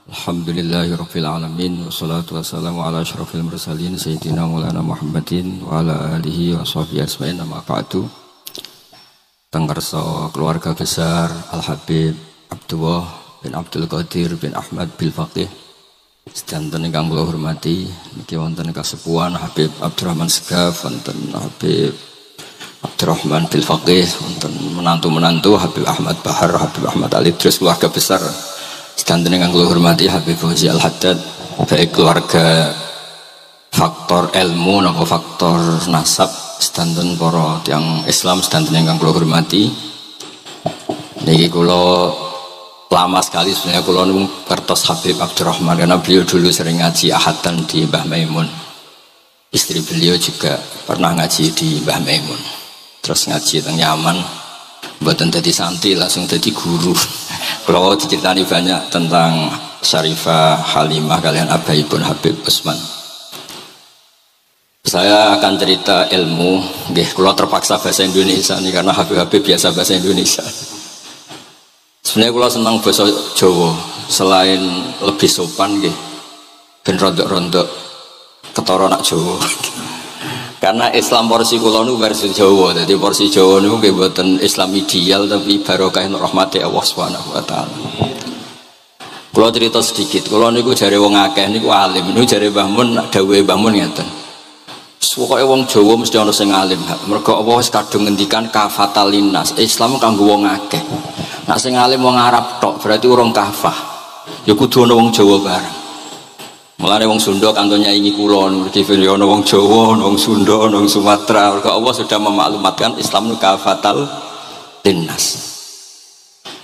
Alhamdulillahirabbil alamin wassalatu wassalamu ala asyrofil mursalin sayyidina maulana Muhammadin wa ala alihi wa sahbihi ajmain. Amma ba'du. Tenggerso keluarga besar Al Habib Abdullah bin Abdul Qadir bin Ahmad bil Faqih sedanten ingkang kula hormati, niki wonten kasepuhan Habib Abdurrahman Segaf, wonten Habib Abdurrahman bil Faqih, wonten menantu-menantu Habib Ahmad Bahar, Habib Ahmad Ali, terus keluarga besar sedanten ingkang kula hormati Habib Fauzi Al Haddad, baik keluarga faktor ilmu napa faktor nasab, sedanten para tiyang Islam sedanten ingkang kula hormati. Niki kula lama sekali sebenarnya kula nu kertos Habib Abdurrahman karena beliau dulu sering ngaji ahadan di Mbah Maimun. Istri beliau juga pernah ngaji di Mbah Maimun. Terus ngaji teng Yaman, mboten dadi santri langsung dadi guru. Kalau diceritani banyak tentang Syarifah Halimah kalian abaipun Habib Usman. Saya akan cerita ilmu, nggih kula terpaksa bahasa Indonesia nih karena Habib-habib biasa bahasa Indonesia. Sebenarnya kula senang bahasa Jawa, selain lebih sopan nggih ben rondok-rondok ketara nak Jawa. Karena Islam porsi kula nu versi Jawa, jadi porsi Jawa nu nggih mboten Islam ideal tapi barokah rahmati Allah Subhanahu wa taala. Kula cerita sedikit, kula niku jare wong akeh niku alim, niku jare Mbah Mun dawuhe Mbah Mun ngeten. Pokoke wong Jawa mesti ana sing alim, mergo Allah wis kadung ngendikan kafatal linnas, Islam kanggo wong akeh. Nek sing alim wong Arab tok berarti urung kafah. Ya kudu ana wong Jawa bareng. Mulane wong Sunda kanthi nyaingi kula niki ana wong Jawa, ana wong Sunda, ana wong Sumatera. Mergo Allah sudah memaklumatkan Islam nu kafatal linnas.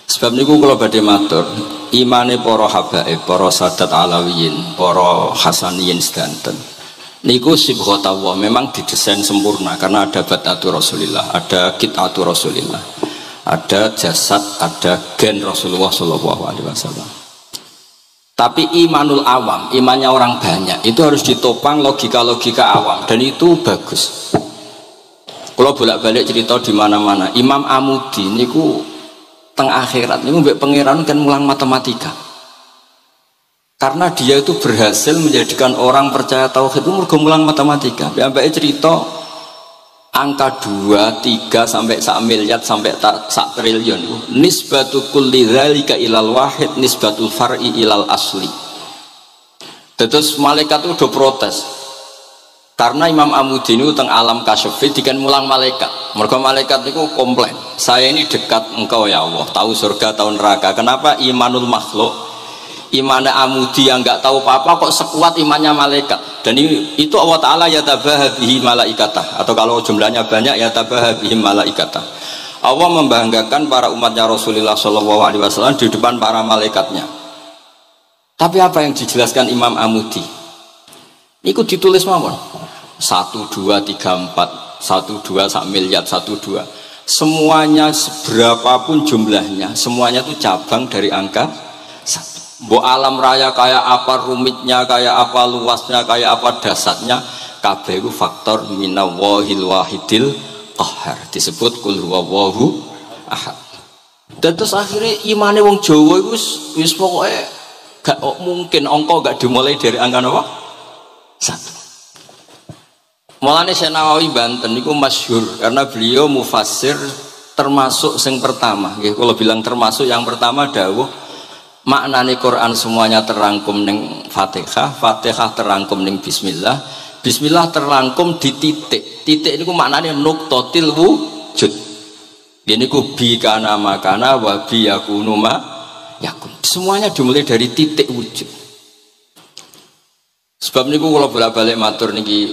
Sebab niku kula badhe matur, imane para habaib, para sadat alawiyin, para hasaniyin sedanten. Niku sibghatullah memang didesain sempurna karena ada batatu Rasulillah, ada kitatu Rasulillah, ada jasad, ada gen Rasulullah sallallahu alaihi wasallam. Tapi imanul awam, imannya orang banyak itu harus ditopang logika-logika awam dan itu bagus. Kalau bolak-balik cerita di mana-mana, Imam Amudi niku teng akhirat niku mbek pangeran kan mulang matematika. Karena dia itu berhasil menjadikan orang percaya tauhid itu mergo mulang matematika. Sampai cerita angka 2, 3 sampai 1 miliar sampai 1 triliun. Nisbatu kulli dzalika ilal wahid nisbatul far'i ilal asli. Terus malaikat itu udah protes. Karena Imam Amudi ini teng alam kasyfi dikan mulang malaikat. Mergo malaikat itu komplain. Saya ini dekat engkau ya Allah, tahu surga, tahu neraka. Kenapa imanul makhluk, imannya Amudi yang nggak tahu apa-apa kok sekuat imannya malaikat? Dan itu Allah Ta'ala yatabaha bihi malaikatah, atau kalau jumlahnya banyak yatabaha bihi malaikatah. Allah membanggakan para umatnya Rasulullah SAW di depan para malaikatnya. Tapi apa yang dijelaskan Imam Amudi? Itu ditulis mawon 1, 2, 3, 4 1, 2, 1 miliar 1, 2. Semuanya seberapapun jumlahnya, semuanya itu cabang dari angka 1. Bo alam raya kayak apa rumitnya, kayak apa luasnya, kayak apa dasarnya, kabeh itu faktor minallahil wahidil qahar, disebut kul huwallahu ahad. Dan terus akhirnya imane wong Jawa itu wis pokoke gak mungkin angka gak dimulai dari angka apa? 1. Mulane Syekh Nawawi Banten niku masyhur karena beliau mufassir termasuk sing pertama nggih, kalau bilang termasuk yang pertama dawuh maknane Quran semuanya terangkum ning Fatihah, Fatihah terangkum ning Bismillah, Bismillah terangkum di titik. Titik niku maknane nuqtatil wujud. Ini ku bi kana makana wa bi yakunu ma yakun. Semuanya dimulai dari titik wujud. Sebab niku kula bolak-balik matur niki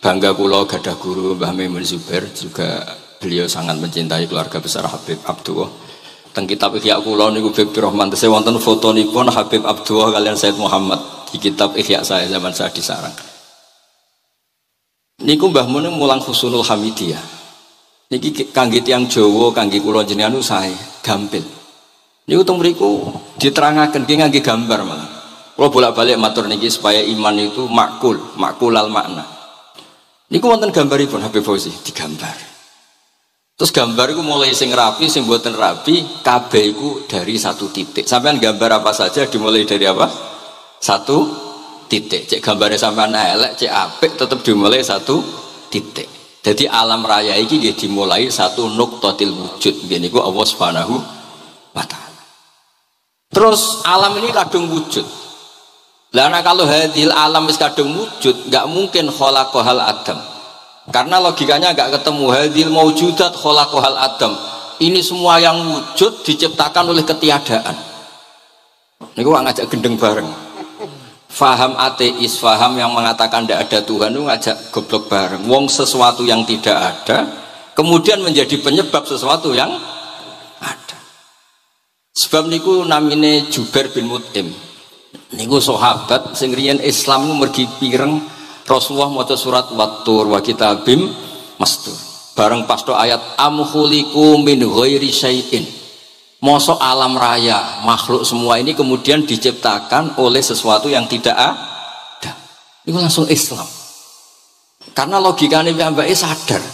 bangga kula gadah guru Mbah Maimun Zubair, juga beliau sangat mencintai keluarga besar Habib Abdullah. Teng kitab Ihya kula niku Habib Rahman tesih wonten fotonipun Habib Abdullah kalian Said Muhammad di kitab Ihya saya zaman saya di sarang. Niku Mbah Mun mulang Husnul Hamidiyah. Niki kangge tiyang Jawa, kangge kula jenengan sae gampil. Niku teng mriku diterangaken nggih ngangge gambar malah. Kula bolak-balik matur niki supaya iman itu makulal makna. Niku wonten gambaripun Habib Fauzi digambar. Terus gambar itu mulai sing rapi, sing buatan rapi, kabeh itu dari satu titik. Sampean gambar apa saja dimulai dari apa? satu titik. Cek gambarnya sampean elek, cek apik tetap dimulai satu titik. Jadi alam raya ini dia dimulai satu nuqtatil wujud. Gini gua Allah Subhanahu wa ta'ala. Terus alam ini kadung wujud. Lah kalau hadil alam is kadung wujud, nggak mungkin khalaqahal adam. Karena logikanya nggak ketemu hadil maujudat khalaqahal adam. Ini semua yang wujud diciptakan oleh ketiadaan. Ini gua ngajak gendeng bareng. Faham ateis, faham yang mengatakan tidak ada Tuhan itu ngajak goblok bareng. Wong sesuatu yang tidak ada kemudian menjadi penyebab sesuatu yang ada. Sebab niku namine Jubair bin Mut'im. Niku sahabat sing riyen Islam mergi pireng Rasulullah maca surat Wat-Tur wa kitabim mastur. Bareng pas do ayat am khuliqu min ghairi syai'in. Mosok alam raya makhluk semua ini kemudian diciptakan oleh sesuatu yang tidak ada. Itu langsung Islam. Karena logikanya piyambake sadar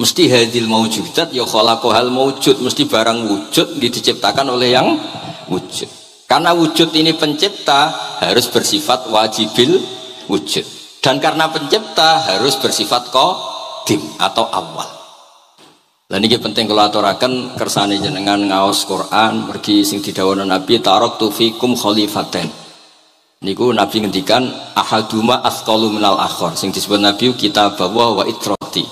mesti hadil maujudat ya khalaqahal maujud, mesti barang wujud diciptakan oleh yang wujud. Karena wujud ini pencipta harus bersifat wajibil wujud. Dan karena pencipta harus bersifat qadim atau awal. Lah niki penting kula aturaken kersane jenengan ngaos Quran mergi sing didhawuhna Nabi taraktu fikum khalifaten. Niku Nabi ngendikan ahaduma asqalu minal akhar sing disebut Nabi kitab wa itrati.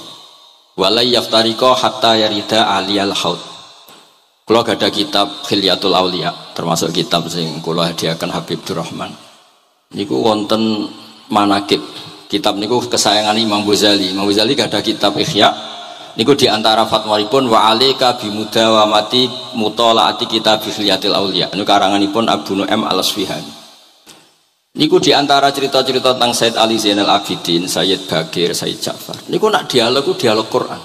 Wala yaftariqa hatta yarida aliyal haud. Kula gadah kitab Khilyatul Auliya termasuk kitab sing kula hadiahkan Habib Durrahman. Niku wonten manaqib. Kitab niku kesayangan Imam Ghazali. Imam Ghazali gadah kitab Ihya. Niku diantara fatwaripun wa alaika bimudawamati mutolaati kitab Khilyatul Auliya. Niku karanganipun Abu Nu'aim Al-Asfihani. Niku diantara cerita-cerita tentang Said Ali Zainal Abidin, Sayyid Bagir, Sayyid Ja'far. Niku nak dialog Quran.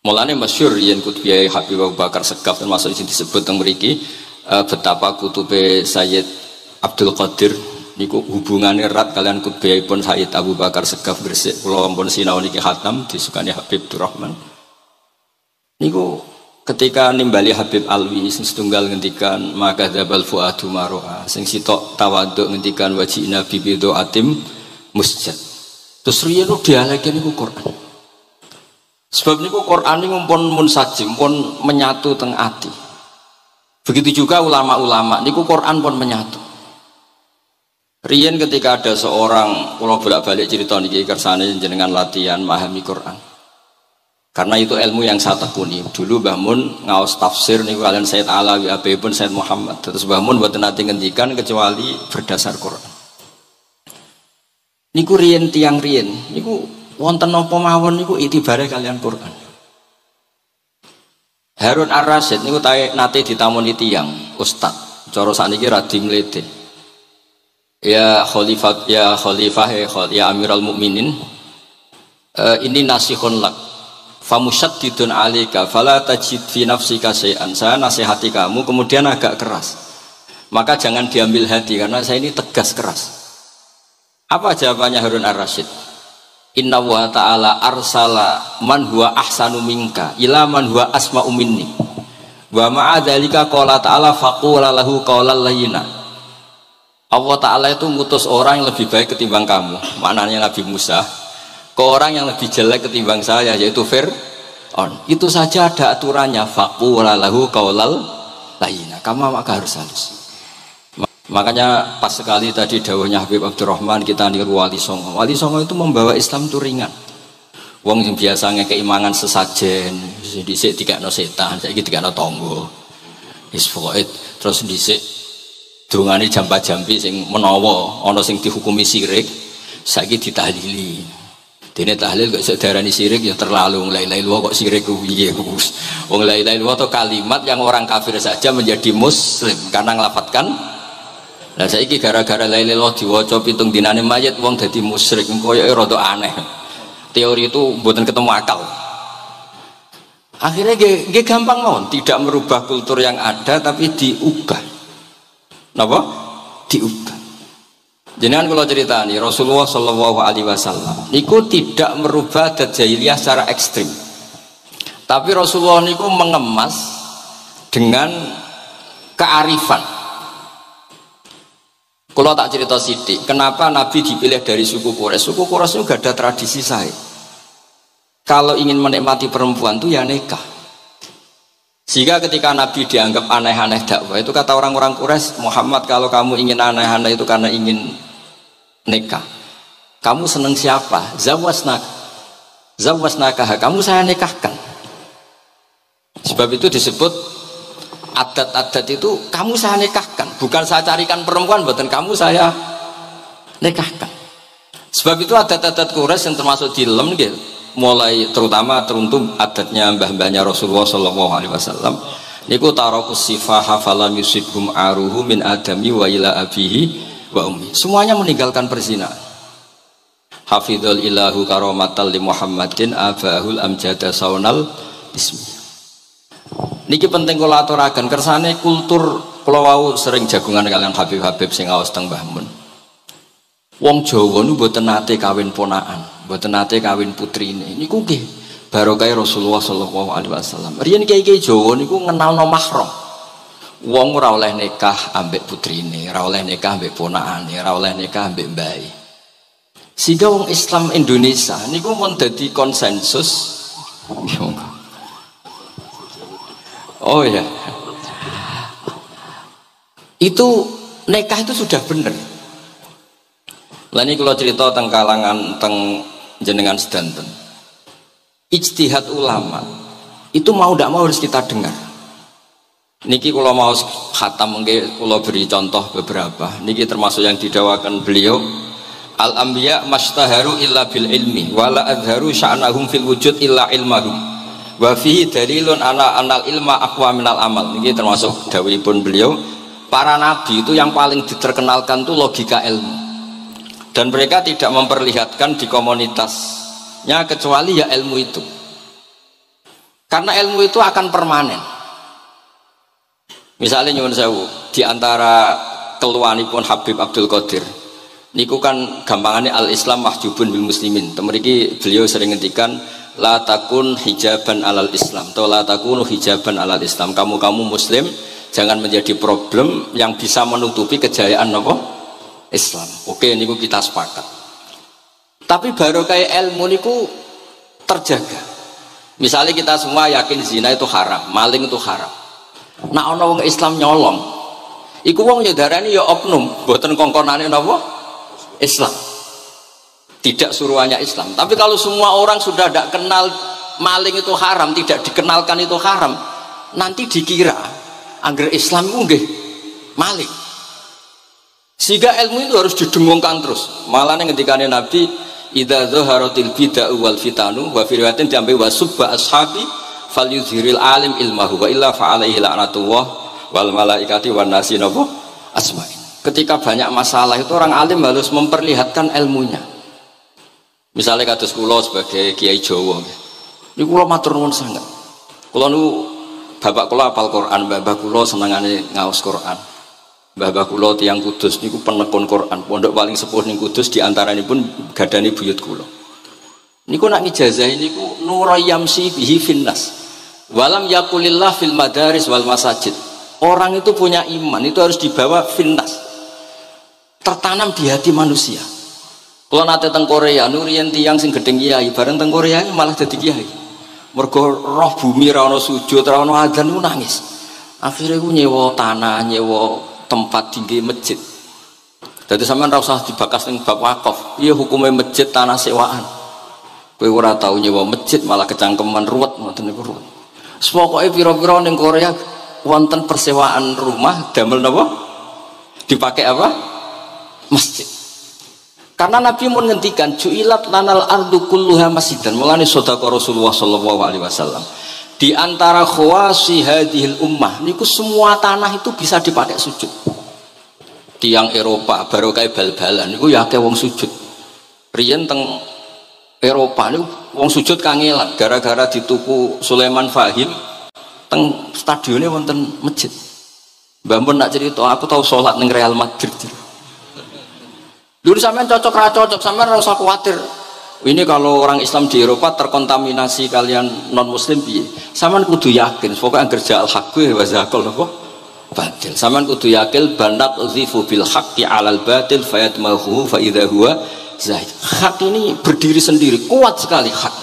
Mulane masyhur yen kutubiyai Habib Abu Bakar Segaf termasuk sing disebut teng mriki betapa kutube Sayyid Abdul Qadir niku hubungannya erat kalian kutubiyahipun Sayyid Abu Bakar Segaf Gresik. Kula ampun sinau niki khatam disukani Habib Durrahman. Niku ketika nimbali Habib Alwi sing setunggal ngendikan maka dzabal fuadu maroa sing sitok tawaduk ngendikan wajina bibido atim musjad. Terus riyen dialeke niku Quran. Sebab niku Quran niku pun munsajim pun menyatu teng ati. Begitu juga ulama-ulama niku Quran pun menyatu. Riyen ketika ada seorang kula bolak-balik cerita niki kersane jenengan latihan memahami Quran. Karena itu ilmu yang saya tekuni. Dulu Mbah Mun ngaos tafsir niku kalian Said Alawi pun Said Muhammad. Terus Mbah Mun mboten nate ngendikan kecuali berdasar Quran. Niku riyen tiang riyen niku wonten napa mawon niku itibare kalian Quran. Harun Ar-Rasyid niku nate ditamoni tiyang ustaz. Cara sakniki radi mlete. Ya Khalifah ya Amirul Mukminin ini nasihun lak famusyaddidun alika fala tajid fi nafsika syai'an. Saya nasihati kamu kemudian agak keras maka jangan diambil hati karena saya ini tegas keras. Apa jawabannya Harun Ar-Rasyid? Inna wa ta'ala arsala man huwa ahsanu minka ila man huwa asma'u minni wa ma'adzalika qala ta'ala faqula lahu qawlan layyina. Allah Ta'ala itu ngutus orang yang lebih baik ketimbang kamu. Maknanya Nabi Musa ke orang yang lebih jelek ketimbang saya yaitu Fir'aun. Itu saja ada aturannya faqula lahu qaulal layyina. Kamu maka harus halus. Makanya pas sekali tadi dawuhnya Habib Abdurrahman kita niru Wali Songo. Wali Songo itu membawa Islam itu ringan. Wong yang biasanya keimangan sesajen, dhisik dikakno setan, saiki dikakno tangga. Wis pokoke terus dhisik dongane jampa-jampi sing menawa ana sing dihukumi syirik saiki ditahlili. Dene tahlil kok iso diarani syirik ya terlalu la ilaha illallah kok syirik ku piye Gus. Wong la ilaha illallah itu kalimat yang orang kafir saja menjadi muslim karena nglafatkan. Lah saiki gara-gara la ilaha illallah diwaca pitung dinane mayit wong dadi musyrik koyoke rada aneh. Teori itu mboten ketemu akal. Akhirnya nggih gampang mawon, tidak merubah kultur yang ada tapi diubah. Napa? Diubah. Jenengan kalau cerita nih Rasulullah Shallallahu Alaihi Wasallam, niku tidak merubah adat jahiliyah secara ekstrim, tapi Rasulullah niku mengemas dengan kearifan. Kalau tak cerita sidik, kenapa Nabi dipilih dari suku Quraisy? Suku Quraisy itu gak ada tradisi saya. Kalau ingin menikmati perempuan itu ya nikah. Sehingga ketika Nabi dianggap aneh-aneh dakwah, itu kata orang-orang Quraisy, Muhammad kalau kamu ingin aneh-aneh itu karena ingin nikah. Kamu seneng siapa? Zawasnakah, kamu saya nikahkan. Sebab itu disebut adat-adat itu kamu saya nikahkan, bukan saya carikan perempuan, bukan kamu saya nikahkan. Sebab itu adat-adat Quraisy yang termasuk di lem gitu, mulai terutama teruntuk adatnya mbah-mbahnya Rasulullah Shallallahu Alaihi Wasallam. Niku tarakus sifaha falam yusibhum aruhu min adami wa ila abihi wa ummi. Semuanya meninggalkan perzinahan. Hafidhul ilahu karomatal li Muhammadin abahul amjada saunal ismi. Niki penting kula aturaken kersane kultur kula wau sering jagungan kalian Habib-habib sing aos teng Mbah Mun. Wong Jawa niku mboten nate kawin ponakan, mboten nate kawin putrine. Niku nggih barokah Rasulullah sallallahu alaihi wasallam. Riyen kiai-kiai Jawa niku ngenalno mahram. Wong ora oleh nikah ambek putrine, ora oleh nikah ambek ponakane, ora oleh nikah ambek mbae. Sehingga wong Islam Indonesia niku mun dadi konsensus. Oh ya, itu nikah itu sudah benar. Lah ini kalau cerita tentang kalangan tentang jenengan sedanten, ijtihad ulama itu mau tidak mau harus kita dengar. Niki kalau mau khatam mungkin kalau beri contoh beberapa. Niki termasuk yang didawakan beliau. Al anbiya mastaharu illa bil ilmi, wala adharu sya'nahum fil wujud illa ilmahum. Wa fihi dalilun ana anal ilma aqwa minal amal. Ini termasuk dawuhipun beliau, para nabi itu yang paling diterkenalkan itu logika ilmu, dan mereka tidak memperlihatkan di komunitasnya kecuali ya ilmu itu, karena ilmu itu akan permanen. Misalnya nyuwun sewu, di antara keluhanipun Habib Abdul Qadir niku kan gampangannya al Islam mahjubun bil muslimin. Temeriki beliau sering ngendikan la takun hijaban alal Islam atau la takunu hijaban alal Islam. Kamu muslim jangan menjadi problem yang bisa menutupi kejayaan apa? Islam. Oke, niku kita sepakat. Tapi baru kayak ilmu niku terjaga. Misalnya kita semua yakin zina itu haram, maling itu haram. Nah ana wong Islam nyolong, iku wong nyedarani ya oknum, mboten kongkonane napa? Islam. Tidak suruhannya Islam. Tapi kalau semua orang sudah tidak kenal maling itu haram, tidak dikenalkan itu haram, nanti dikira angger Islam itu nggih maling. Sehingga ilmu itu harus didengungkan terus. Malah ngendikane Nabi, idza dzaharatil bid'u wal fitanu wa fi riwayatin diambil wasubba ashabi falyuzhiril alim ilmahu wa illa fa alaihi la'natullah wal malaikati wan nasi asma'in. Ketika banyak masalah itu orang alim harus memperlihatkan ilmunya. Misalnya kados kula sebagai kiai Jawa, ini kula matur nuwun sangat. Kula nu bapak kula hafal Quran, bapak kula senengane ngaos Quran. Bapak kula tiyang Kudus niku penekun Quran. Pondok paling sepuh ning Kudus diantaranipun gadani buyut kula. Niku nak ngijazahi niku nurayamsi bihi finnas. Walam yakulillah fil madaris wal masajid. Orang itu punya iman itu harus dibawa finnas. Tertanam di hati manusia. Kalau nate teng Korea, nurian tiang sing gedeng kiai, bareng teng Korea malah jadi kiai. Mergo roh bumi ra ono sujud, ra ono adzan ku nangis. Akhirnya ku nyewa tanah, nyewa tempat tinggi masjid. Jadi sampean ra usah dibakas ning bab wakaf. Iya hukumnya masjid tanah sewaan. Kowe ora tau nyewa masjid malah kecangkeman ruwet ngoten niku ruwet. Pokoke pira-pira ning Korea wonten persewaan rumah damel napa? Dipakai apa? Masjid. Karena Nabi menghentikan ju'ilat lanal ardu kulluha masjidan. Mulane sedekah Rasulullah sallallahu alaihi wasallam. Di antara khawasi hadhil ummah niku semua tanah itu bisa dipakai sujud. Tiang Eropa baru kayak bal-balan niku ya akeh wong sujud. Riyen teng Eropa niku wong sujud kangelan gara-gara dituku Sulaiman Fahim teng stadionnya wonten masjid. Mbah mun nak cerita aku tahu sholat ning Real Madrid. Dulu sampean cocok ra cocok, sampean ora usah khawatir. Ini kalau orang Islam di Eropa terkontaminasi kalian non muslim piye? Sampean kudu yakin, pokoknya kerja al-haqq wa zakal napa? batil. Saman kudu yakil banat uzifu bil haqqi 'alal batil fayatmahu fa idza huwa zahid. Hak ini berdiri sendiri, kuat sekali hak.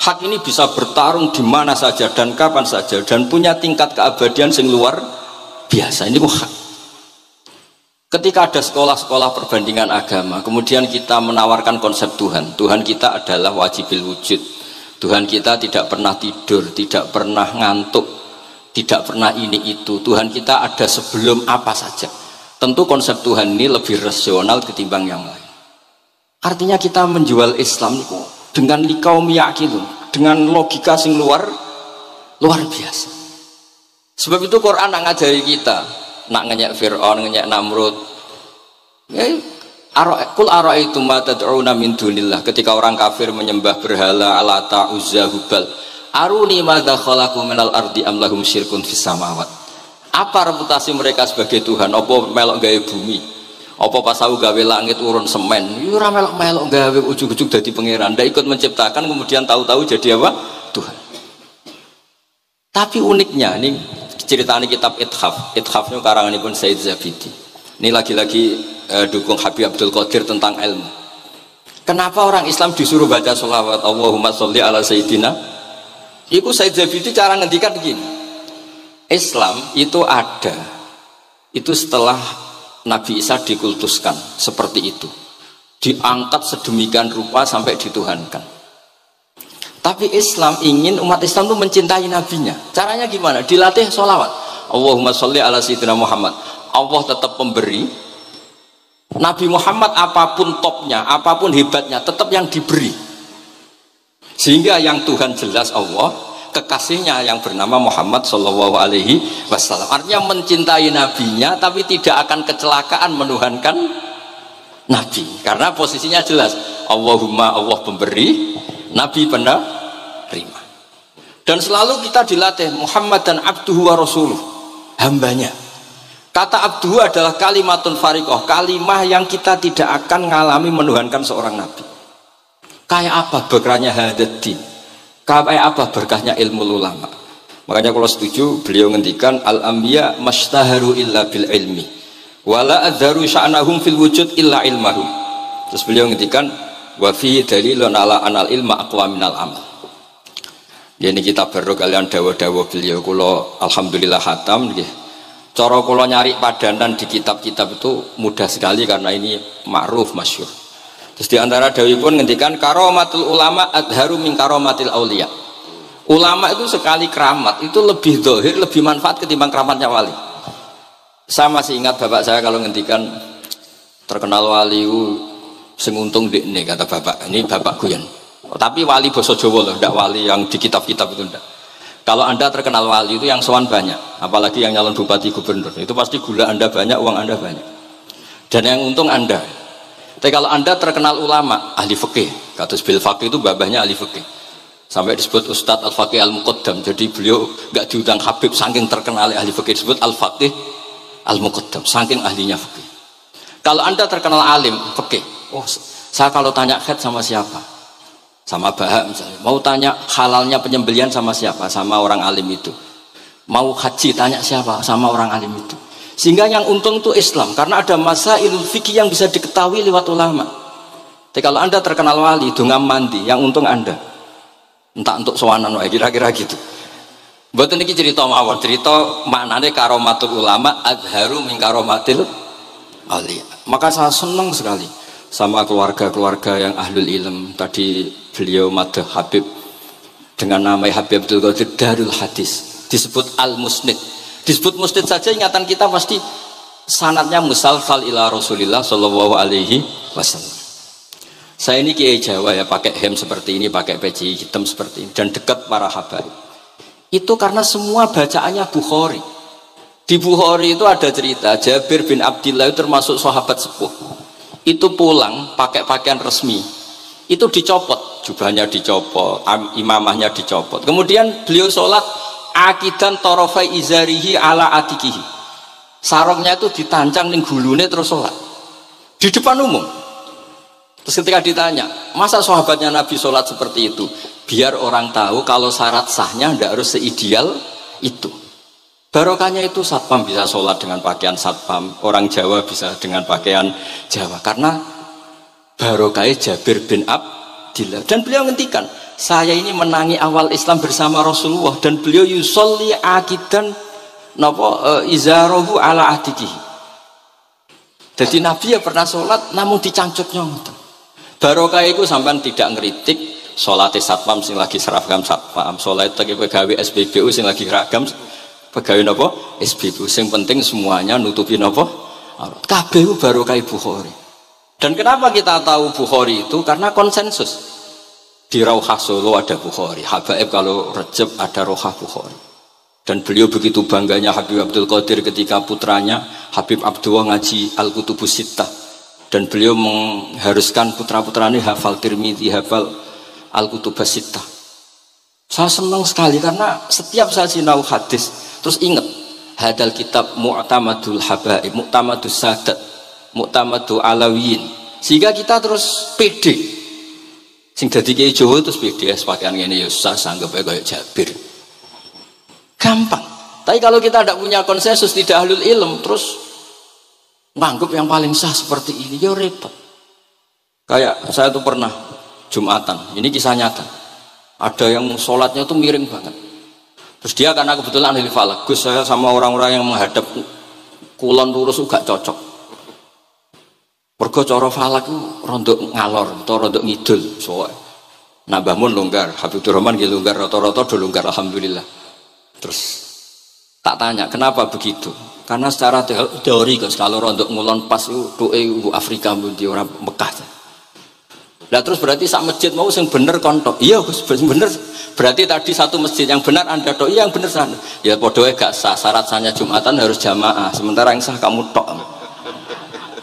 Hak ini bisa bertarung di mana saja dan kapan saja dan punya tingkat keabadian sing luar biasa. Ini kok hak. Ketika ada sekolah-sekolah perbandingan agama, kemudian kita menawarkan konsep Tuhan. Tuhan kita adalah wajibil wujud. Tuhan kita tidak pernah tidur, tidak pernah ngantuk, tidak pernah ini itu. Tuhan kita ada sebelum apa saja. Tentu konsep Tuhan ini lebih rasional ketimbang yang lain. Artinya kita menjual Islam itu dengan likaum yakilun, dengan logika sing luar biasa. Sebab itu Quran nak ngajari kita, nak ngenyek Fir'aun, ngenyek Namrud. Kul ara'aitum ma tad'una min dunillah, ketika orang kafir menyembah berhala Lata, Uzza, Hubal. Aruni madza khalaqu minal ardi am lahum syirkun fis samawat. Apa reputasi mereka sebagai Tuhan? Apa melok gawe bumi? Apa pas tahu gawe langit urun semen? Yo ora melok gawe ujug-ujug dadi pangeran. Ndak ikut menciptakan kemudian tahu-tahu jadi apa? Tuhan. Tapi uniknya ini ceritanya kitab Ithaf ini karanganipun Said Zabidi. Ini lagi-lagi dukung Habib Abdul Qadir tentang ilmu. Kenapa orang Islam disuruh baca sholawat Allahumma sholli ala Sayyidina? Iku Said Zabidi cara ngendikan begini. Islam itu ada, itu setelah Nabi Isa dikultuskan seperti itu, diangkat sedemikian rupa sampai dituhankan. Tapi Islam ingin umat Islam itu mencintai nabinya. Caranya gimana? Dilatih sholawat Allahumma sholli ala Sayyidina Muhammad. Allah tetap pemberi. Nabi Muhammad apapun topnya, apapun hebatnya, tetap yang diberi. Sehingga yang Tuhan jelas Allah, kekasihnya yang bernama Muhammad Sallallahu Alaihi Wasallam. Artinya mencintai nabinya, tapi tidak akan kecelakaan menuhankan nabi. Karena posisinya jelas. Allahumma, Allah pemberi, nabi penerima. Dan selalu kita dilatih Muhammad dan abduhu wa rasuluh, hambanya. Kata abduhu adalah kalimatun fariqoh, kalimah yang kita tidak akan mengalami menuhankan seorang nabi. Kayak apa berkahnya hadatin, kayak apa berkahnya ilmu ulama. Makanya kalau setuju beliau ngendikan al-anbiya mastaharu illa bil ilmi wala adharu sya'nahum fil wujud illa ilmahum. Terus beliau ngendikan wa fi dalilun ala anal ilma aqwa minal amal. Ya ini kita baru kalian dawa-dawa beliau kula alhamdulillah khatam nggih. Cara kula nyari padanan di kitab-kitab itu mudah sekali karena ini ma'ruf masyhur. Terus di antara dawuhipun ngendikan karomatul ulama adharu min karomatil auliya. Ulama itu sekali keramat itu lebih zahir, lebih manfaat ketimbang keramatnya wali. Saya masih ingat bapak saya kalau ngendikan terkenal wali sing untung dekne kata bapak. Ini bapak guyon. Tapi wali basa Jawa loh, ndak wali yang di kitab-kitab itu ndak. Kalau anda terkenal wali itu yang sowan banyak, apalagi yang nyalon bupati gubernur, itu pasti gula anda banyak, uang anda banyak, dan yang untung anda. Tapi kalau anda terkenal ulama, ahli fikih, kados bil faqih itu babahnya ahli fikih, sampai disebut Ustadz Al-Faqih Al-Muqaddam. Jadi beliau nggak diundang Habib saking terkenal ahli fikih, disebut Al-Faqih Al-Muqaddam, saking ahlinya fikih. Kalau anda terkenal alim fikih, oh saya kalau tanya khed sama siapa? Sama Bahak misalnya, mau tanya halalnya penyembelian sama siapa? Sama orang alim itu. Mau haji tanya siapa? Sama orang alim itu. Sehingga yang untung itu Islam, karena ada masailul fikih yang bisa diketahui lewat ulama. Tapi kalau anda terkenal wali, dungam mandi, yang untung anda. Entah untuk sowanan wae kira-kira gitu. Mboten niki cerita mawon, cerita maknane karomatul ulama adharu min karomatil auliya. Maka saya senang sekali sama keluarga-keluarga yang ahlul ilm. Tadi beliau madah Habib dengan nama Habib Abdul Qadir Darul Hadis, disebut Al-Musnid. Disebut musnid saja ingatan kita pasti sanadnya musalsal ila Rasulillah Shallallahu Alaihi Wasallam. Saya ini kiai Jawa ya, pakai hem seperti ini, pakai peci hitam seperti ini, dan dekat para habaib. Itu karena semua bacaannya Bukhari. Di Bukhari itu ada cerita Jabir bin Abdillah itu termasuk sahabat sepuh. Itu pulang pakai pakaian resmi, itu dicopot, jubahnya dicopot, imamahnya dicopot. Kemudian beliau sholat akidan torofai izarihi ala atikihi. Sarungnya itu ditancang ning gulune terus sholat di depan umum. Terus ketika ditanya, masa sahabatnya Nabi sholat seperti itu? Biar orang tahu kalau syarat sahnya tidak harus seideal itu. Barokahnya itu satpam bisa sholat dengan pakaian satpam, orang Jawa bisa dengan pakaian Jawa, karena barokahnya Jabir bin Abdillah. Dan beliau ngendikan, saya ini menangi awal Islam bersama Rasulullah, dan beliau yusolli akidan izarahu ala ahdikihi. Jadi Nabi ya pernah sholat namun dicancuknya. Barokah itu sampai tidak ngeritik sholat satpam sing lagi seragam satpam, sholat lagi pegawai SPBU sing lagi seragam pegawai napa SPBU, sing penting semuanya nutupi napa kabeh barokah Bukhari. Dan kenapa kita tahu Bukhari itu? Karena konsensus di Rauhah Solo ada Bukhari, Habaib kalau Rejab ada Rauhah Bukhari. Dan beliau begitu bangganya Habib Abdul Qadir ketika putranya Habib Abdullah ngaji Al-Kutubus Sittah, dan beliau mengharuskan putra-putranya hafal Tirmidzi, hafal Al-Kutubus Sittah. Saya senang sekali karena setiap saya sinau hadis terus ingat hadal kitab Mu'tamadul Habaib, Mu'tamadus Sadat, Mu'tamadul Alawiyin, sehingga kita terus pede. Sing dadi kiai Jawa terus pede pakaian ngene ya susah sanggep kayak Jabir. Gampang. Tapi kalau kita tidak punya konsensus, tidak ahlul ilm, terus nganggep yang paling sah seperti ini, ya repot. Kayak saya tuh pernah Jumatan, ini kisah nyata. Ada yang sholatnya tuh miring banget. Terus dia karena kebetulan ahli falak, Gus saya sama orang-orang yang menghadap kulon lurus gak cocok. Mergo cara falak itu rondok ngalor atau rondok ngidul. Soalnya Nambah Mun longgar, Habibur Rahman gitu longgar, rata-rata do longgar alhamdulillah. Terus tak tanya kenapa begitu? Karena secara teori kalau rondok ngulon pas itu doe Afrika di orang Mekah. Nah terus berarti sak masjid mau sing bener kontok. Iya Gus, bener. Berarti tadi satu masjid yang benar Anda tok, iya yang bener sana. Ya podoe gak sah, syarat sahnya Jumatan harus jamaah. Sementara yang sah kamu tok.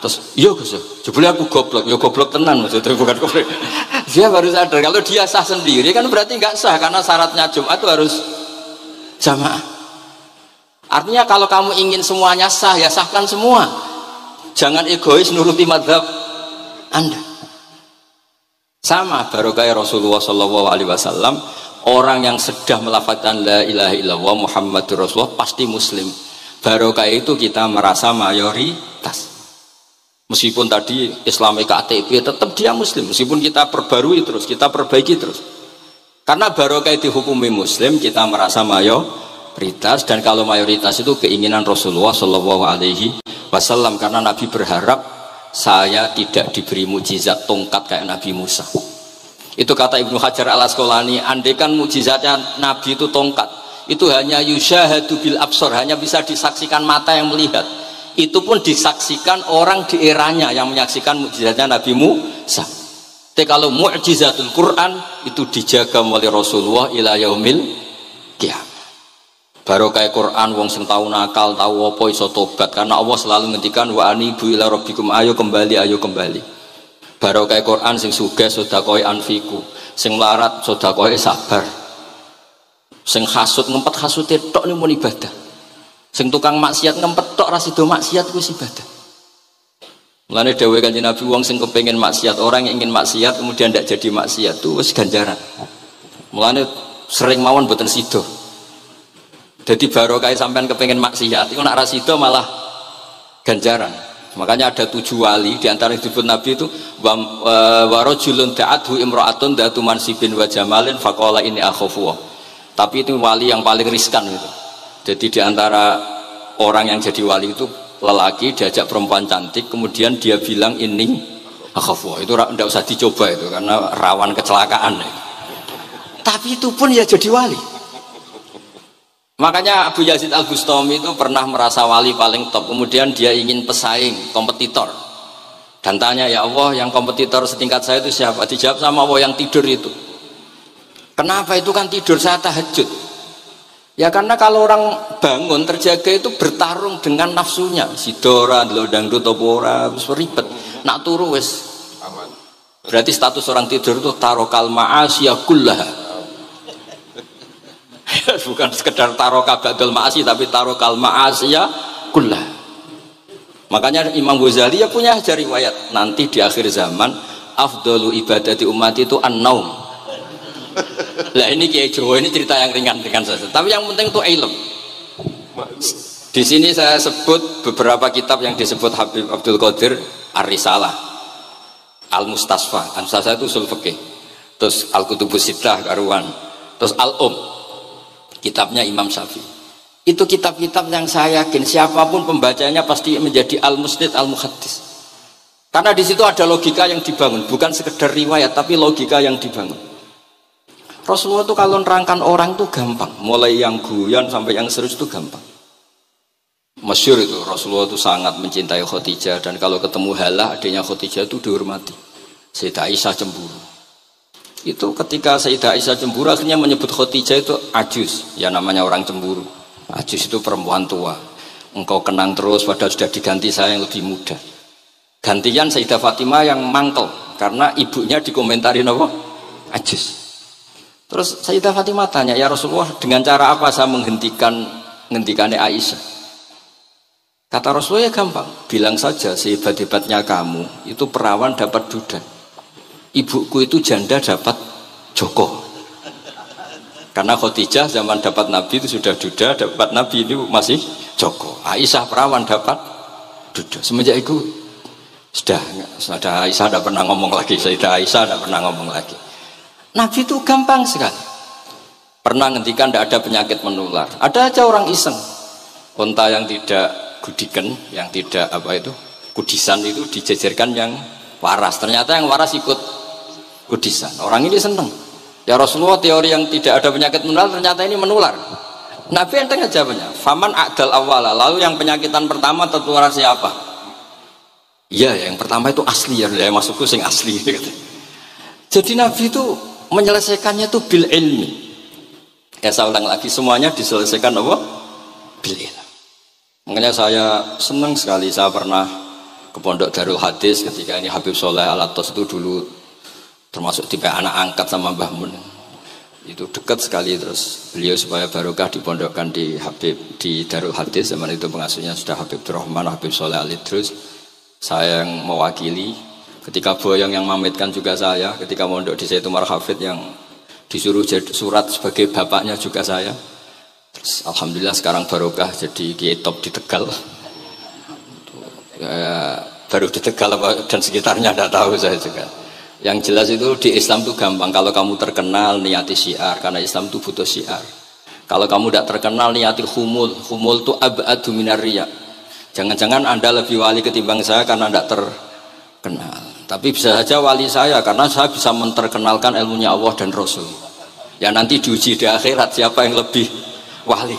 Terus iya Gus, jebule aku goblok. Ya goblok tenan maksudnya, bukan goblok. Dia baru sadar kalau dia sah sendiri kan berarti nggak sah, karena syaratnya Jumat itu harus jamaah. Artinya kalau kamu ingin semuanya sah, ya sahkan semua. Jangan egois nuruti madhab Anda. Sama barokah Rasulullah SAW, orang yang sedang melafazkan la ilaha illallah Muhammadur Rasulullah pasti muslim. Barokah itu kita merasa mayoritas. Meskipun tadi Islamnya KTP tetap dia muslim, meskipun kita perbarui terus, kita perbaiki terus. Karena barokah dihukumi muslim, kita merasa mayoritas. Dan kalau mayoritas itu keinginan Rasulullah SAW, karena Nabi berharap saya tidak diberi mujizat tongkat kayak Nabi Musa. Itu kata Ibnu Hajar Al Asqalani, andaikan mujizatnya Nabi itu tongkat, itu hanya yusyahadu bil absor, hanya bisa disaksikan mata yang melihat. Itu pun disaksikan orang di eranya yang menyaksikan mukjizatnya Nabi Musa. Tapi kalau mukjizatul Quran itu dijaga oleh Rasulullah ila yaumil qiyamah. Barokah Quran wong sing tau nakal, tau apa iso tobat, karena Allah selalu ngendikan wa anibu ila rabbikum, ayo kembali, ayo kembali. Barokah Quran sing sugih sedekah anfiku, sing larat sedekah sabar. Sing hasud ngempet hasute tok ning mun ibadah. Sing tukang maksiat ngempet tok ra sida maksiat kuwi ibadah. Mulane dawuh Kanjeng Nabi, wong sing kepengin maksiat, orang yang ingin maksiat kemudian tidak jadi maksiat itu wis ganjaran. Mulane sering mawon boten sida. Jadi barokah sampean kepengin maksiat iku nek ra sida malah ganjaran. Makanya ada 7 wali di antara yang disebut Nabi itu wa rajulun ta'athu imra'atun datu mansibin wa jamalin faqala inni akhafu. Tapi itu wali yang paling riskan itu. Jadi di antara orang yang jadi wali itu lelaki diajak perempuan cantik, kemudian dia bilang ini akhafu. Itu tidak usah dicoba itu karena rawan kecelakaan. Tapi itu pun ya jadi wali. Makanya Abu Yazid Al-Bustami itu pernah merasa wali paling top, kemudian dia ingin pesaing, kompetitor. Dan tanya, ya Allah, yang kompetitor setingkat saya itu siapa? Dijawab sama Allah, yang tidur itu. Kenapa? Itu kan tidur saya tahajud. Ya karena kalau orang bangun terjaga itu bertarung dengan nafsunya. Sidora, dangdut, topora, ribet. Nak turu wis aman. Berarti status orang tidur itu tarokal ma'asiyah kullaha. Bukan sekedar tarokal ba'dal ma'asi, tapi tarokal ma'asiyah kullaha. Makanya Imam Ghazali ya punya riwayat, nanti di akhir zaman afdalu ibadati umat itu an-naum. Lah ini Kiai Jawa ini cerita yang ringan saja, tapi yang penting itu ilmu. Di sini saya sebut beberapa kitab yang disebut Habib Abdul Qadir Ar-Risalah, Al-Mustasfa. Al-Mustasfa itu usul fikih. Terus Al-Kutubus Sittah karuan. Terus kitabnya Imam Syafi'i. Itu kitab-kitab yang saya yakin siapapun pembacanya pasti menjadi al-musnid al-muhaddis. Karena di situ ada logika yang dibangun, bukan sekedar riwayat tapi logika yang dibangun. Rasulullah itu kalau nerangkan orang itu gampang, mulai yang guyon sampai yang serius itu gampang. Masyhur itu Rasulullah itu sangat mencintai Khadijah dan kalau ketemu Halah adiknya Khadijah itu dihormati. Sayyidah Aisyah cemburu. Itu ketika Sayyidah Aisyah cemburu akhirnya menyebut Khadijah itu ajus, ya namanya orang cemburu. Ajus itu perempuan tua. Engkau kenang terus padahal sudah diganti saya yang lebih muda. Gantian Sayyidah Fatimah yang mangkel karena ibunya dikomentarin apa? Ajus. Terus Sayyidah Fatimah tanya, ya Rasulullah dengan cara apa saya menghentikannya Aisyah? Kata Rasulullah ya gampang, bilang saja sehebat-hebatnya kamu itu perawan dapat duda, ibuku itu janda dapat joko. Karena Khadijah zaman dapat Nabi itu sudah duda, dapat Nabi itu masih joko. Aisyah perawan dapat duda. Semenjak itu sudah Aisyah tidak pernah ngomong lagi, Sayyidah Aisyah tidak pernah ngomong lagi. Nabi itu gampang sekali. Pernah ngendikan tidak ada penyakit menular. Ada aja orang iseng, unta yang tidak gudikan, yang tidak kudisan itu dijejerkan yang waras. Ternyata yang waras ikut kudisan. Orang ini seneng. Ya Rasulullah, teori yang tidak ada penyakit menular ternyata ini menular. Nabi enteng aja jawabnya. Faman a'dal awala. Lalu yang penyakitan pertama tertular siapa? Iya, yang pertama itu asli ya. Maksudku sing asli. Jadi Nabi itu menyelesaikannya itu bil ilmi. Ya saya ulang lagi, semuanya diselesaikan apa? Bil ilmi. Makanya saya senang sekali, saya pernah ke Pondok Darul Hadis ketika ini Habib Soleh Al-Atos itu dulu termasuk tipe anak angkat sama Mbah Mun. Itu dekat sekali, terus beliau supaya barokah dipondokkan di Darul Hadis. Zaman itu pengasuhnya sudah Habib Rahman, Habib Soleh Al-Idrus. Saya yang mewakili. Ketika Boyong yang mamitkan juga saya, ketika mondok di Saitumar Hafid yang disuruh surat sebagai bapaknya juga saya. Terus, alhamdulillah sekarang barokah jadi kiai top di Tegal. Ya, baru di Tegal dan sekitarnya tidak tahu saya juga. Yang jelas itu di Islam itu gampang. Kalau kamu terkenal niati syiar, karena Islam itu butuh syiar. Kalau kamu tidak terkenal niati humul itu ab'adu minar riya. Jangan-jangan Anda lebih wali ketimbang saya karena tidak terkenal. Tapi bisa saja wali saya karena saya bisa menterkenalkan ilmunya Allah dan Rasul. Ya nanti diuji di akhirat siapa yang lebih wali.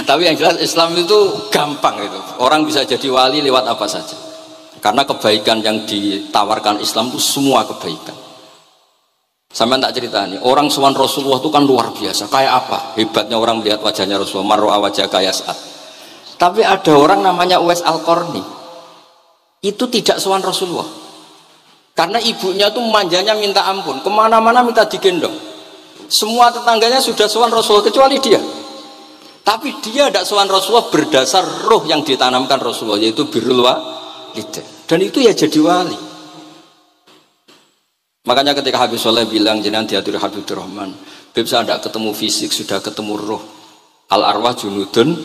Tapi yang jelas Islam itu gampang itu. Orang bisa jadi wali lewat apa saja. Karena kebaikan yang ditawarkan Islam itu semua kebaikan. Sampai tak cerita nih, orang sowan Rasulullah itu kan luar biasa. Kayak apa? Hebatnya orang melihat wajahnya Rasulullah. Mar'a wajah kaya saat. Tapi ada orang namanya Uwais Al-Qarni. Itu tidak sowan Rasulullah. Karena ibunya tuh manjanya minta ampun. Kemana-mana minta digendong. Semua tetangganya sudah sowan Rasulullah kecuali dia. Tapi dia tidak sowan Rasulullah berdasar roh yang ditanamkan Rasulullah, yaitu birrul walidain. Dan itu ya jadi wali. Makanya ketika Habib Soleh bilang jenengan diatur Habib Rahman, Habib saya tidak ketemu fisik, sudah ketemu roh. Al arwah junudun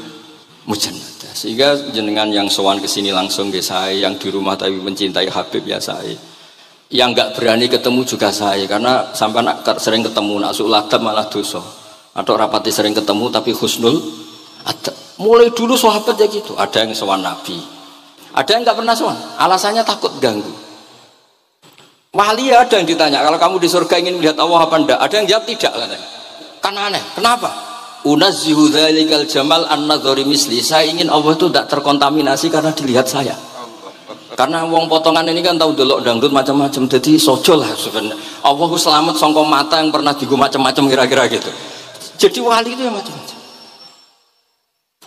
mujannadah. Sehingga jenengan yang sowan ke sini langsung ke saya, yang di rumah tapi mencintai Habib ya saya. Yang nggak berani ketemu juga saya, karena sampai sering ketemu nak suladab malah dosa. Atau rapati sering ketemu tapi husnul ada. Mulai dulu sahabat ya gitu. Ada yang sowan Nabi, ada yang nggak pernah sowan, alasannya takut ganggu. Wali ada yang ditanya, kalau kamu di surga ingin melihat Allah apa enggak? Ada yang jawab tidak katanya. Kan aneh. Kenapa? Unazzihu dzalikal jamal an-nadhari misli. Saya ingin Allah itu tidak terkontaminasi karena dilihat saya. Karena wong potongan ini kan tahu delok dangdut macam-macam, jadi sojo lah sebenarnya. Allah selamat songko mata yang pernah digu macam-macam kira-kira gitu. Jadi wali itu yang macam-macam.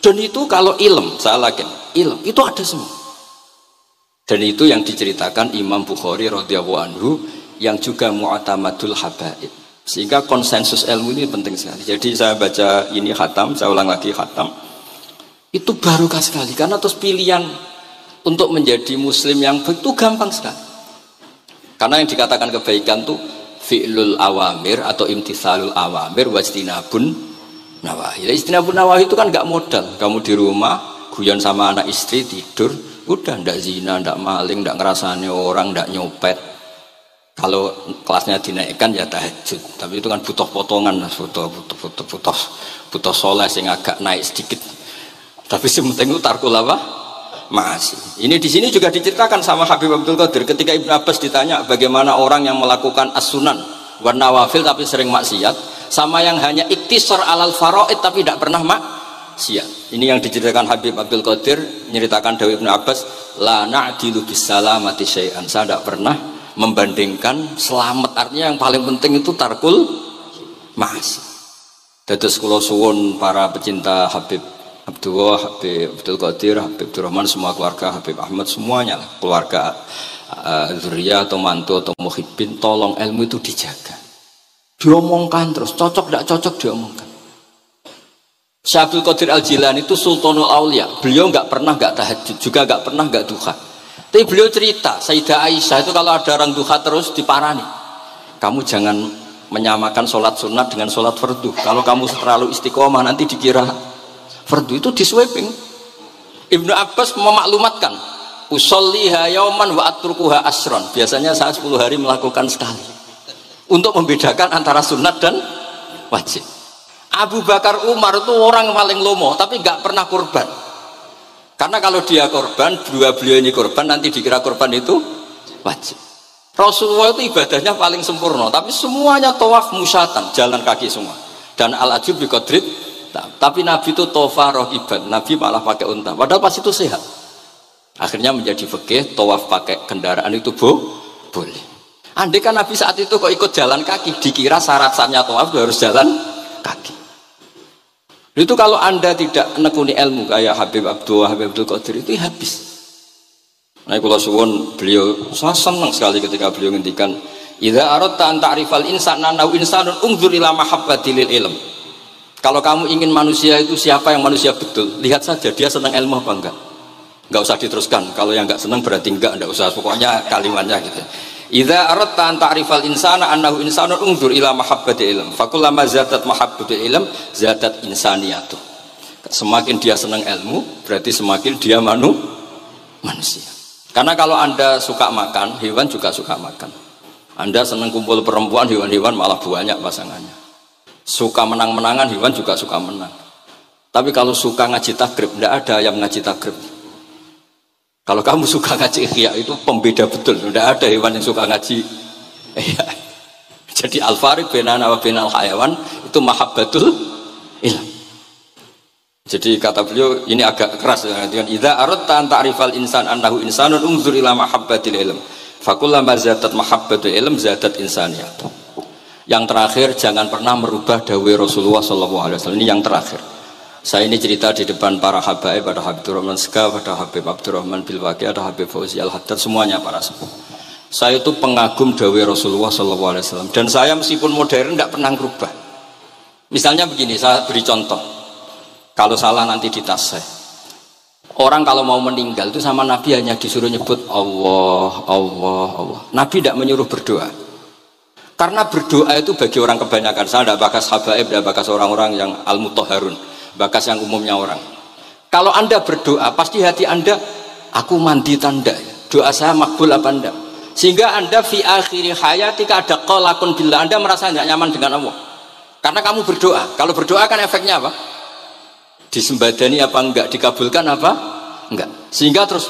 Dan itu kalau ilm, saya yakin ilm itu ada semua. Dan itu yang diceritakan Imam Bukhari radhiyallahu anhu yang juga mu'tamadul habaib. Sehingga konsensus ilmu ini penting sekali. Jadi saya baca ini khatam, saya ulang lagi khatam. Itu barokah sekali karena terus pilihan untuk menjadi muslim yang baik itu gampang sekali. Karena yang dikatakan kebaikan itu fi'lul awamir atau imtithalul awamir wajtinabun nawahi. Istinabun nawahi itu kan nggak modal. Kamu di rumah, guyon sama anak istri, tidur, udah ndak zina, ndak maling, ndak ngerasani orang, ndak nyopet. Kalau kelasnya dinaikkan ya tahajud. Tapi itu kan butuh potongan, butuh soleh yang agak naik sedikit. Tapi sementing itu tarkul apa? Masih. Ini di sini juga diceritakan sama Habib Abdul Qadir ketika Ibnu Abbas ditanya bagaimana orang yang melakukan as-sunan wan nawafil tapi sering maksiat, sama yang hanya iktisar alal faraid tapi tidak pernah maksiat. Ini yang diceritakan Habib Abdul Qadir, menceritakan Dawud Ibnu Abbas, la na'dilu bisalamati syai'an. Saya tidak pernah membandingkan selamat, artinya yang paling penting itu tarkul masih. Dados kula suwun para pecinta Habib Abdullah, Habib Abdul Qadir, Habib Abdurrahman, semua keluarga Habib Ahmad, semuanya keluarga zuriyah atau mantu atau muhibbin, tolong ilmu itu dijaga, diomongkan terus, cocok tidak cocok diomongkan. Syekh Abdul Qadir Al-Jilani itu Sultanul Aulia, beliau nggak pernah nggak tahajud, juga nggak pernah nggak duha. Tapi beliau cerita, Sayyidah Aisyah itu kalau ada orang duha terus diparani, kamu jangan menyamakan sholat sunat dengan sholat fardu. Kalau kamu terlalu istiqomah nanti dikira fardu, itu diswiping. Ibnu Abbas memaklumatkan, usolliha yauman wa atrukuha asron. Biasanya saya 10 hari melakukan sekali, untuk membedakan antara sunat dan wajib. Abu Bakar Umar itu orang paling lomo, tapi nggak pernah kurban. Karena kalau dia korban, beliau ini korban, nanti dikira korban itu wajib. Rasulullah itu ibadahnya paling sempurna, tapi semuanya tawaf musyatan, jalan kaki semua. Dan al-ajub bi qadrit. Tapi Nabi itu tofa rohiban, Nabi malah pakai unta, padahal pas itu sehat. Akhirnya menjadi fikih, tawaf pakai kendaraan itu boleh. Andai kan Nabi saat itu kok ikut jalan kaki, dikira syarat-syaratnya tawaf harus jalan kaki. Itu kalau anda tidak menekuni ilmu kayak Habib Abdullah, Habib Abdul Qadir itu habis. Nah, kalau suwun beliau, saya senang sekali ketika beliau ngendikan, idza aradta an ta'rifal insana nahu insanun unzur ila mahabbatil ilm. Kalau kamu ingin manusia itu siapa yang manusia betul, lihat saja dia senang ilmu apa enggak. Enggak usah diteruskan. Kalau yang enggak senang berarti enggak usah. Pokoknya kalimatnya gitu. Idza aradta an ta'rifal insana annahu insanun unzur ila mahabbatil ilm. Fakullama zatat mahabbatul ilm zatat insaniyatuh. Semakin dia senang ilmu, berarti semakin dia manusia. Karena kalau anda suka makan, hewan juga suka makan. Anda senang kumpul perempuan, hewan-hewan malah banyak pasangannya. Suka menang-menangan, hewan juga suka menang. Tapi kalau suka ngaji takrib, tidak ada yang ngaji takrib. Kalau kamu suka ngaji ihya, itu pembeda betul. Tidak ada hewan yang suka ngaji ihya. Jadi al-fariq bainana wa bainal hayawan itu mahabbatul ilm. Jadi kata beliau ini agak keras dengan idza aradta an ta'rifal insan annahu insanun unzur ila mahabbatil ilm. Fakullama zadat mahabbatul ilm zadat insaniyah. Yang terakhir, jangan pernah merubah dawai Rasulullah SAW. Ini yang terakhir. Saya ini cerita di depan para habaib, ada Habib Abdurrahman Sekaf, ada Habib Abdurrahman Bilwaqi, ada Habib Fauzi Al-Haddad, semuanya para sepuh. Saya itu pengagum dawai Rasulullah SAW. Dan saya meskipun modern tidak pernah merubah. Misalnya begini, saya beri contoh. Kalau salah nanti ditasih. Orang kalau mau meninggal itu sama Nabi hanya disuruh nyebut Allah, Allah, Allah. Nabi tidak menyuruh berdoa. Karena berdoa itu bagi orang kebanyakan. Saya tidak bakas habaib, tidak bakas orang-orang yang al-mutahharun, bakas yang umumnya orang. Kalau anda berdoa, pasti hati anda, aku mandi tanda, doa saya makbul apa anda? Sehingga anda fi akhiri hayatika ada qalakun billah, anda merasa tidak nyaman dengan Allah. Karena kamu berdoa. Kalau berdoa kan efeknya apa? Disembadani apa enggak? Dikabulkan apa? Enggak. Sehingga terus,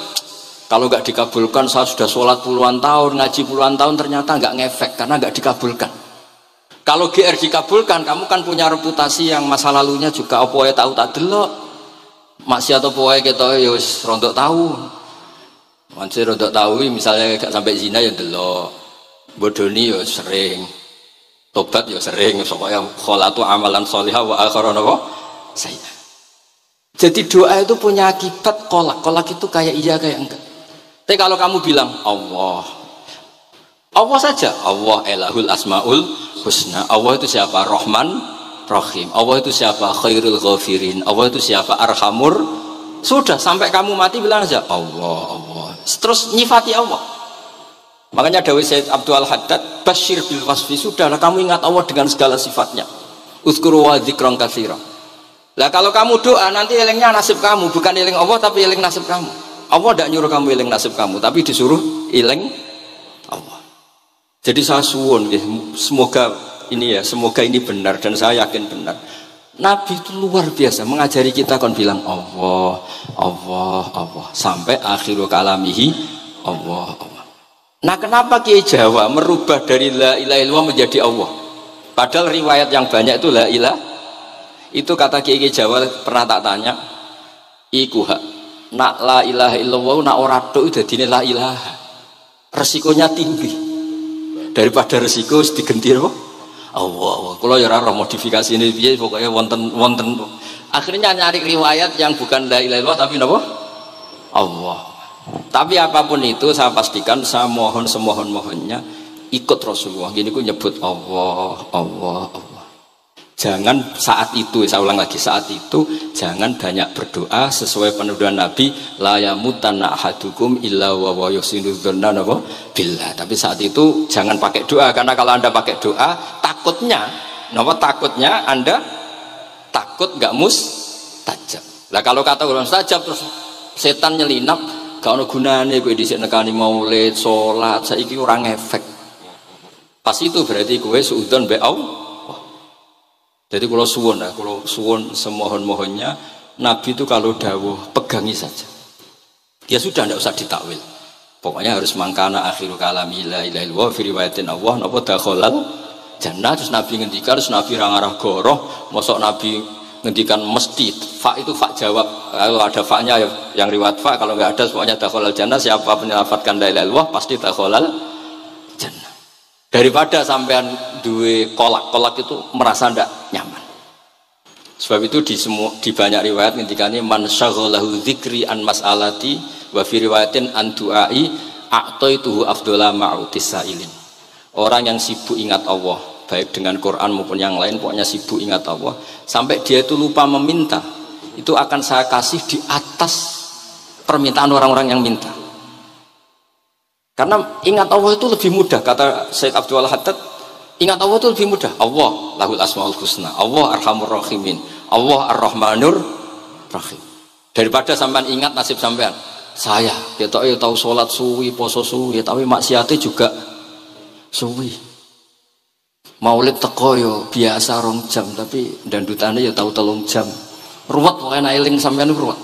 kalau enggak dikabulkan, saya sudah sholat puluhan tahun, ngaji puluhan tahun, ternyata enggak ngefek karena enggak dikabulkan. Kalau GR dikabulkan, kamu kan punya reputasi yang masa lalunya juga opoe tahu tak delok. Maksiat opoe kita ya wis rontok tahu. Masih rontok tahu misalnya enggak sampai zina ya delok. Bodoni ya sering. Tobat ya sering, pokoknya kholatu amalan sholihah wa akharana saya. Jadi doa itu punya akibat kolak. Kolak itu kayak iya kayak enggak. Tapi kalau kamu bilang Allah, Allah saja, Allah elahul asmaul husna. Allah itu siapa? Rahman, Rahim. Allah itu siapa? Khairul ghafirin. Allah itu siapa? Arhamur. Sudah, sampai kamu mati bilang aja Allah, Allah. Terus nyifati Allah. Makanya dawai Sayyid Abdul Haddad, Bashir bil wasfi, sudahlah kamu ingat Allah dengan segala sifatnya. Uzkuru wa dzikran katsira. Lah kalau kamu doa nanti elingnya nasib kamu, bukan eling Allah tapi eling nasib kamu. Allah tidak nyuruh kamu eling nasib kamu, tapi disuruh eling Allah. Jadi saya suwun, semoga ini benar dan saya yakin benar. Nabi itu luar biasa mengajari kita kon bilang Allah, Allah, Allah sampai akhirul kalamihi Allah, Allah. Nah kenapa Kiai Jawa merubah dari la ilaha illallah menjadi Allah? Padahal riwayat yang banyak itu la ilaha. Itu kata Kiai Jawa pernah tak tanya, iku hak nak la ilaha illallah nak ora tok dadine la ilaha. Resikonya tinggi. Daripada resiko digenti apa? Allah. Kalau ya ora modifikasi ini piye pokoknya wonten. Akhirnya nyari riwayat yang bukan la ilaha illallah tapi napa? Allah. Tapi apapun itu saya pastikan saya mohon semohon-mohonnya ikut Rasulullah. Gini ku nyebut Allah, Allah, Allah. Jangan saat itu, saya ulang lagi, saat itu jangan banyak berdoa sesuai penuduhan Nabi la yamutanna ahadukum illa wa yuhsinu dzanna billah. Tapi saat itu jangan pakai doa, karena kalau Anda pakai doa takutnya Anda takut nggak mustajab. Lah kalau kata orang mustajab terus setan nyelinap gak ono gunane kowe dhisik nekani maulid, salat, saiki ora ngefek. Pas itu berarti kowe suudzon be Allah. Jadi kalau suwun semohon-mohonnya Nabi itu kalau dawuh pegangi saja. Ya sudah tidak usah ditakwil. Pokoknya harus mangkana akhirul kalami la ilaha illallah fi riwayatin Allah napa dakhalal jannah. Terus Nabi ngendikan, terus Nabi ra ngarah goroh, mosok Nabi ngendikan mesti fa itu fa jawab. Kalau ada fa-nya yang riwayat fa, kalau enggak ada pokoknya dakhalal jannah, siapa menyelafatkan la ilaha illallah pasti dakhalal jannah. Daripada sampean duwe kolak itu merasa ndak nyaman. Sebab itu di banyak riwayat ngendikane man syaghalahu dzikri an mas'alati wa fi riwayatin an du'ai a'taituhu afdhala ma'utisailin. Orang yang sibuk ingat Allah, baik dengan Quran maupun yang lain, pokoknya sibuk ingat Allah sampai dia itu lupa meminta, itu akan saya kasih di atas permintaan orang-orang yang minta. Karena ingat Allah itu lebih mudah, kata Syekh Abdul Haddad, ingat Allah itu lebih mudah. Allah lahul asmaul husna, Allah arhamur rahimin, Allah ar-rahmanur rahim. Daripada sampean ingat nasib sampean, saya ketok tahu sholat suwi, poso suwi, tapi maksiate juga suwi. Maulid teko yo biasa 2 jam, tapi dandutane yo tahu 3 jam. Ruwet pokoknya eling sampean ruwet.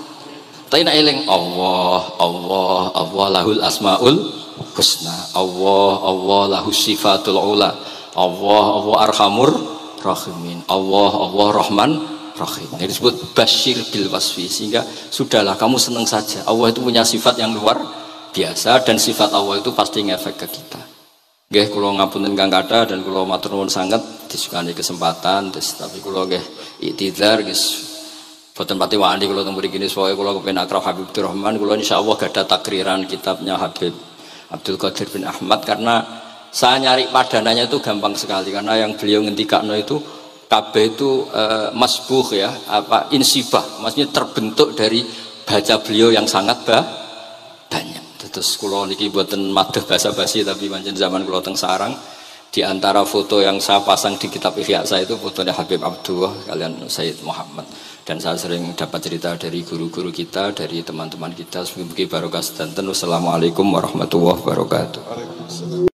Tapi nek eling Allah, Allah, Allah lahul asmaul husna, Allah, Allah lahus sifatul ula, Allah, Allah arhamur rahimin, Allah, Allah rahman rahim. Ini disebut basyir bil wasfi, sehingga sudahlah kamu senang saja. Allah itu punya sifat yang luar biasa dan sifat Allah itu pasti ngefek ke kita. Nggih kula ngapunten Kang Kata dan kula matur nuwun sanget disukani kesempatan, tapi kula nggih iktidar guys. Boten pati wani kula teng mriki pokoke kula kepen akrab Habib Abdurrahman, kula insyaallah gadah takriran kitabnya Habib Abdul Qadir bin Ahmad, karena saya nyari padanannya itu gampang sekali, karena yang beliau ngendikakno itu kabeh itu masbuh ya, apa insibah, maksudnya terbentuk dari baca beliau yang sangat banyak. Terus kula niki mboten madah basa-basi, tapi pancen zaman kula teng sarang, di antara foto yang saya pasang di kitab Ihya saya itu fotonya Habib Abdullah kalian Sayyid Muhammad. Dan saya sering dapat cerita dari guru-guru kita, dari teman-teman kita. Semoga barokah sedanten. Wassalamualaikum warahmatullahi wabarakatuh.